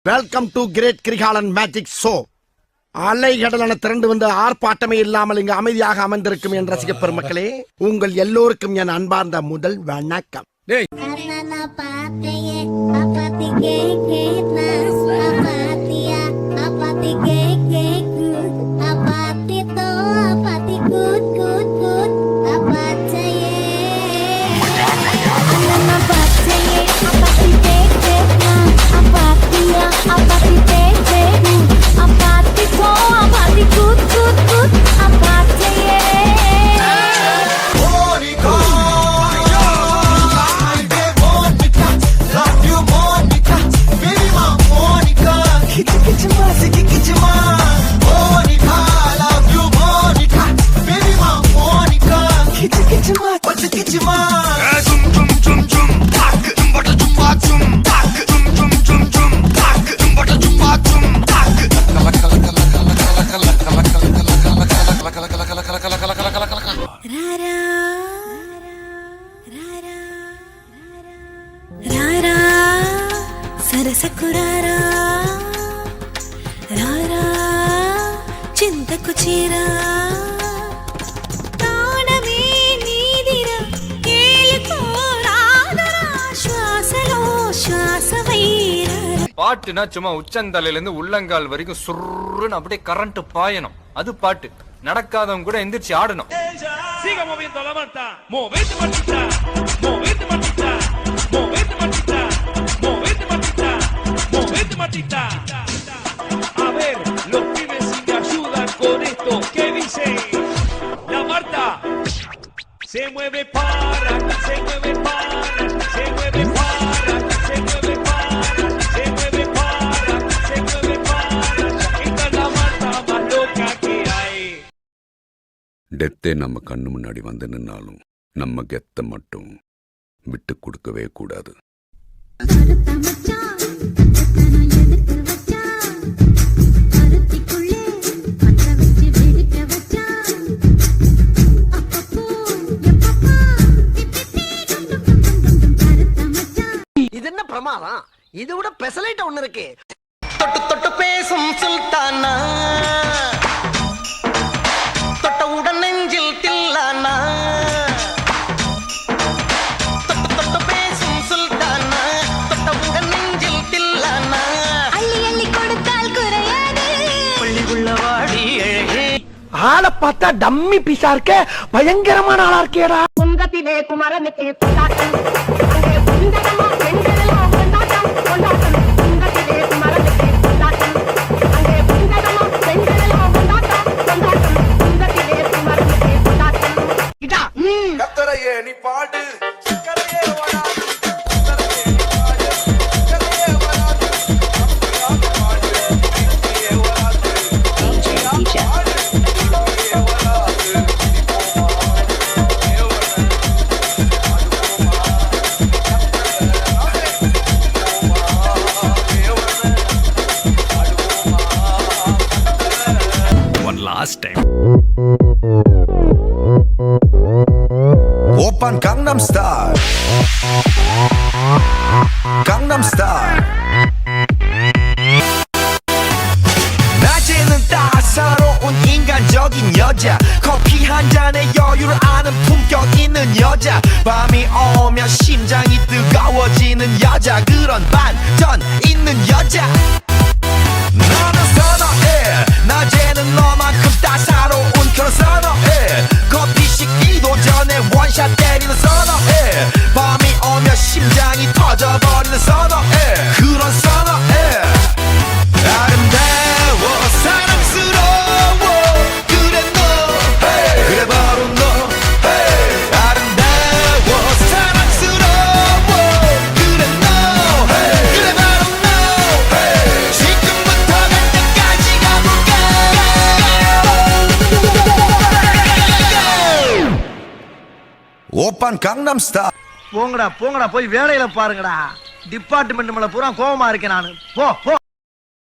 Welcome to great Kirikalan magic show. அலைகடலான திரண்டு வந்து ஆர்ப்பாட்டமே இல்லாமல் இங்கு அமைதியாக அமர்ந்திருக்கும் என் ரசிக பெருமக்களே, உங்கள் எல்லோருக்கும் என் அன்பார்ந்த முதல் வணக்கம். సరసకురారా రారా చింతకు చీరా తానమే నీదిరా కేలుకోరాదరా శ్వాసలో శ్వాసవైరా. பாட்டுனா சும்மா உச்சந்தலையில இருந்து உள்ளங்கால் வரைக்கும் சுருன்னு அப்படியே கரண்ட் பாயணும். அது பாட்டு. நடக்காதவங்க கூட எந்திரிச்சு ஆடணும். Siga moviendo la manta, movete matita, movete matita, movete matita, movete matita, movete matita. A ver, los pibes si me ayudan con esto, ¿qué dice? La Marta se mueve para, se mueve para, se mueve para, se mueve para, se mueve para, se mueve para. Esta es la Marta más loca que hay. டெத்தே நம்ம கண்ணு முன்னாடி வந்து நின்னாலும் நம்ம கெத்த மட்டும் விட்டு கொடுக்கவே கூடாது. இது என்ன பிரமாதம்? இது விட பெசலைட் ஒண்ணு இருக்கு. தொட்டு தொட்டு பேசும் சுல்தானா, தொட்டவுடன் நெஞ்சில் தில்லானா, தொட்டு தொட்டு பேசும் சுல்தானா, தொட்டவுடன் நெஞ்சில் தில்லானா, அள்ளி அள்ளி கொடுத்தால் குறையாது பள்ளி உள்ளவாடி அழகே. ஆளை பார்த்தா டம்மி பீஸா இருக்க, பயங்கரமான ஆளா இருக்கேடா. குங்கத்திலே குமரனுக்கு கொண்டாட்டம், அங்கே குந்தரமா பெண்களெல்லாம் கொண்டாட்டம் கொண்டாட்டம். குங்கத்திலே குமரனுக்கு கொண்டாட்டம், அங்கே குந்தரமா பெண்களெல்லாம் கொண்டாட்டம் கொண்டாட்டம். குங்கத்திலே குமரனுக்கு கொண்டாட்டம். இதா கத்தரையே நீ பாடு, சக்கரையே வராது, கத்தரையே நீ பாடு, சக்கரையே வராது, கத்தரையே பாடு, சக்கரையே வராது, கத்தரையே பாடு, சக்கரையே வராது, One last time. 오빤 강남 스타일, 강남 스타일. 낮에는 따사로운 인간적인 여자, 커피 한 잔에 여유를 아는 품격 있는 여자, 밤이 오면 심장이 뜨거워지는 여자, 그런 반전 있는 여자. 나는 선호해, 낮에는 너만큼 따사로운 그런 선호해, 커피 식기도 전에 원샷 때리는 선호해, 밤이 오면 심장이 터져버리는 선호해, 그런 선호해. 아름다워 사랑스러워, 그래 너, 그래 바로 너. 아름다워 사랑스러워, 그래 너, 그래 바로 너. 지금부터 갈 때까지 가볼까. 오빤 강남스타일. போங்கடா போங்கடா, போய் வேலையில பாருங்கடா. டிபார்ட்மெண்ட் மேல பூரா கோவமா இருக்கேன் நானு. போ போ.